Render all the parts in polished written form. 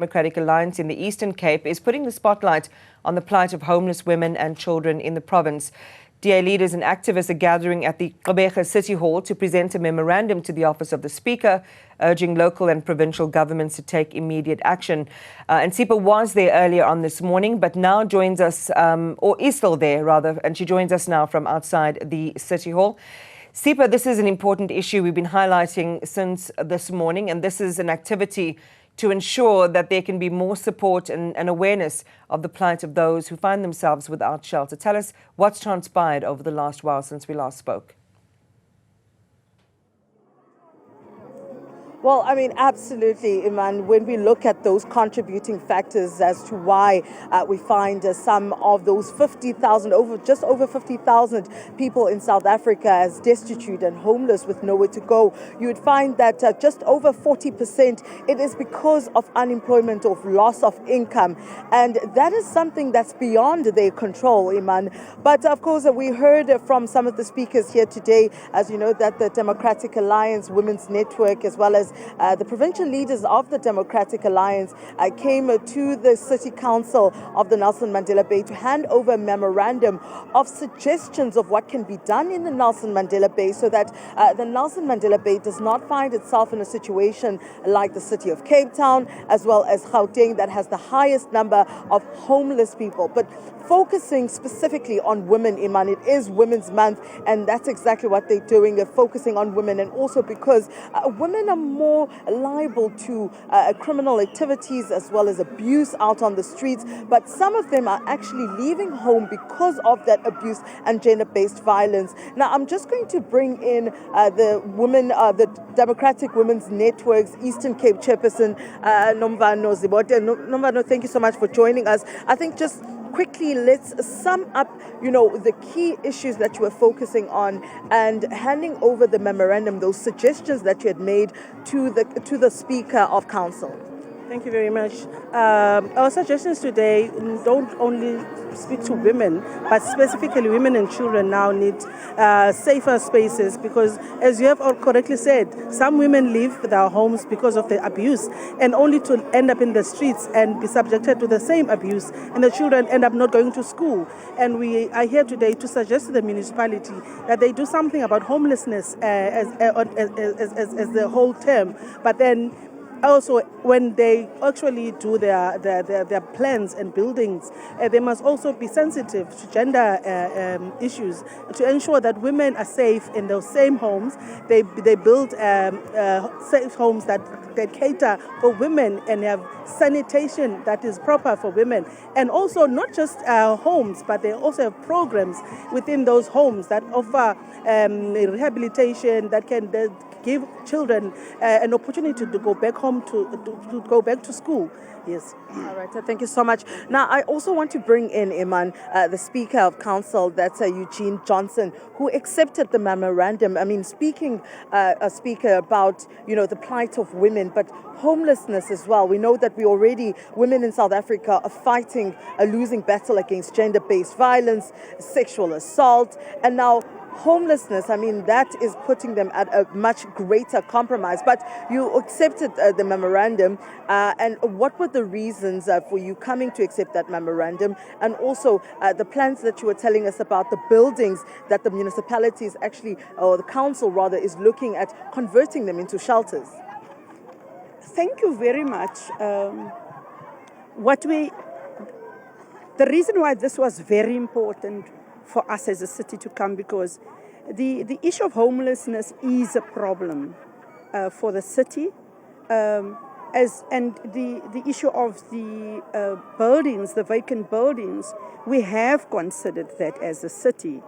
Democratic Alliance in the Eastern Cape is putting the spotlight on the plight of homeless women and children in the province. DA leaders and activists are gathering at the Gqeberha City Hall to present a memorandum to the Office of the Speaker, urging local and provincial governments to take immediate action. And Sipha was there earlier on this morning, but now joins us, or is still there rather, and she joins us now from outside the City Hall. Sipha, this is an important issue we've been highlighting since this morning, and this is an activity to ensure that there can be more support and awareness of the plight of those who find themselves without shelter. Tell us what's transpired over the last while since we last spoke. Well, I mean, absolutely, Iman. When we look at those contributing factors as to why we find some of those 50,000, just over 50,000 people in South Africa as destitute and homeless with nowhere to go, you would find that just over 40% it is because of unemployment or loss of income. And that is something that's beyond their control, Iman. But of course, we heard from some of the speakers here today, as you know, that the Democratic Alliance Women's Network, as well as the provincial leaders of the Democratic Alliance came to the City Council of the Nelson Mandela Bay to hand over a memorandum of suggestions of what can be done in the Nelson Mandela Bay so that the Nelson Mandela Bay does not find itself in a situation like the city of Cape Town, as well as Gauteng, that has the highest number of homeless people. But focusing specifically on women, Iman, it is Women's Month, and that's exactly what they're doing. They're focusing on women, and also because women are more liable to criminal activities as well as abuse out on the streets, but some of them are actually leaving home because of that abuse and gender-based violence. Now, I'm just going to bring in the the Democratic Women's Network's Eastern Cape Chairperson, Nomvano Zibonda. Nomvano, thank you so much for joining us. I think just quickly, let's sum up, the key issues that you were focusing on and handing over the memorandum, those suggestions that you had made to the Speaker of Council. Thank you very much. Our suggestions today don't only speak to women, but specifically women and children now need safer spaces because, as you have all correctly said, some women leave their homes because of the abuse and only to end up in the streets and be subjected to the same abuse, and the children end up not going to school. And we are here today to suggest to the municipality that they do something about homelessness as the whole term, but then also, when they actually do their plans and buildings, they must also be sensitive to gender issues to ensure that women are safe in those same homes. They build safe homes that cater for women and have sanitation that is proper for women. And also not just homes, but they also have programs within those homes that offer rehabilitation that can give children an opportunity to go back home, to go back to school. Yes. All right. Thank you so much. Now, I also want to bring in, Iman, the Speaker of Council, that's Eugene Johnson, who accepted the memorandum. I mean, speaking, Speaker, about, the plight of women, but homelessness as well. We know that women in South Africa are fighting a losing battle against gender-based violence, sexual assault, and now homelessness. I mean, that is putting them at a much greater compromise. But you accepted the memorandum, and what were the reasons for you coming to accept that memorandum, and also the plans that you were telling us about, the buildings that the municipality is actually, or the council rather, is looking at converting them into shelters? Thank you very much. The reason why this was very important for us as a city to come, because the issue of homelessness is a problem for the city, and the issue of the buildings, the vacant buildings, we have considered that as a city,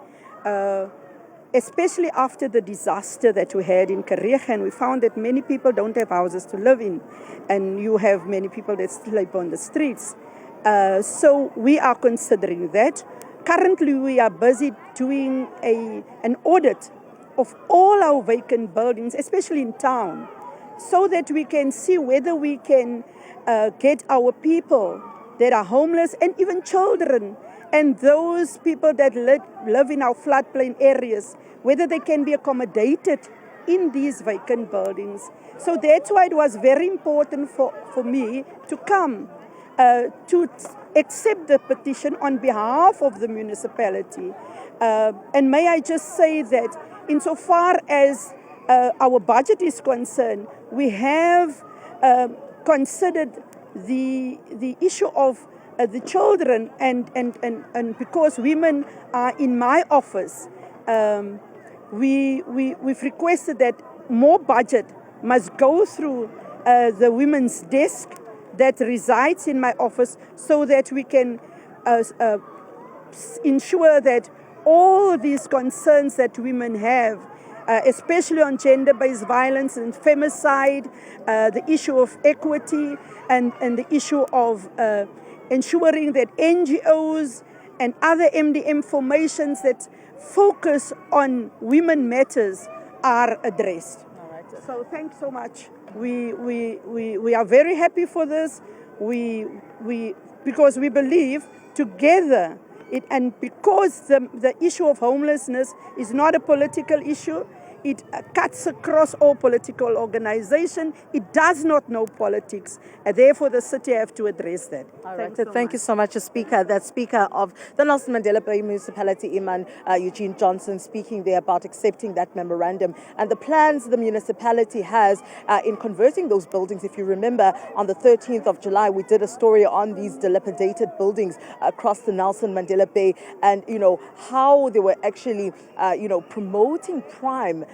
especially after the disaster that we had in Gqeberha, and we found that many people don't have houses to live in, and you have many people that sleep on the streets. So we are considering that. Currently, we are busy doing an audit of all our vacant buildings, especially in town, so that we can see whether we can get our people that are homeless, and even children, and those people that live in our floodplain areas, whether they can be accommodated in these vacant buildings. So that's why it was very important for me to come to accept the petition on behalf of the municipality. And may I just say that insofar as our budget is concerned, we have considered the issue of the children, and because women are in my office, we've requested that more budget must go through the women's desk that resides in my office, so that we can ensure that all these concerns that women have, especially on gender-based violence and femicide, the issue of equity, and the issue of ensuring that NGOs and other MDM formations that focus on women matters are addressed. All right. So thanks so much. We are very happy for this. Because we believe together, and because the issue of homelessness is not a political issue, it cuts across all political organizations. It does not know politics, and therefore the city have to address that. All right. Thank you so much, Speaker. That Speaker of the Nelson Mandela Bay Municipality, Iman Eugene Johnson, speaking there about accepting that memorandum and the plans the municipality has in converting those buildings. If you remember, on the 13th of July, we did a story on these dilapidated buildings across the Nelson Mandela Bay, and how they were actually promoting crime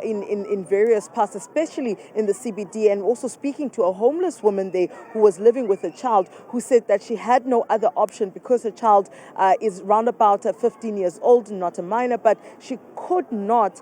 in various parts, especially in the CBD, and also speaking to a homeless woman there who was living with a child, who said that she had no other option because her child is round about 15 years old, not a minor, but she could not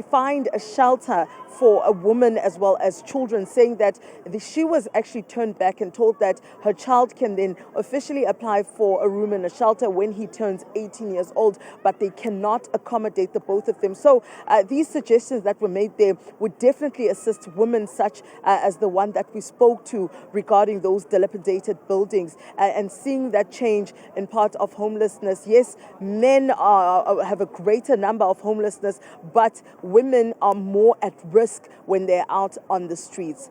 find a shelter for a woman as well as children, saying that she was actually turned back and told that her child can then officially apply for a room in a shelter when he turns 18 years old, but they cannot accommodate the both of them. So these suggestions that were made there would definitely assist women such as the one that we spoke to regarding those dilapidated buildings, and seeing that change in part of homelessness. Yes, men have a greater number of homelessness, but women are more at risk when they're out on the streets.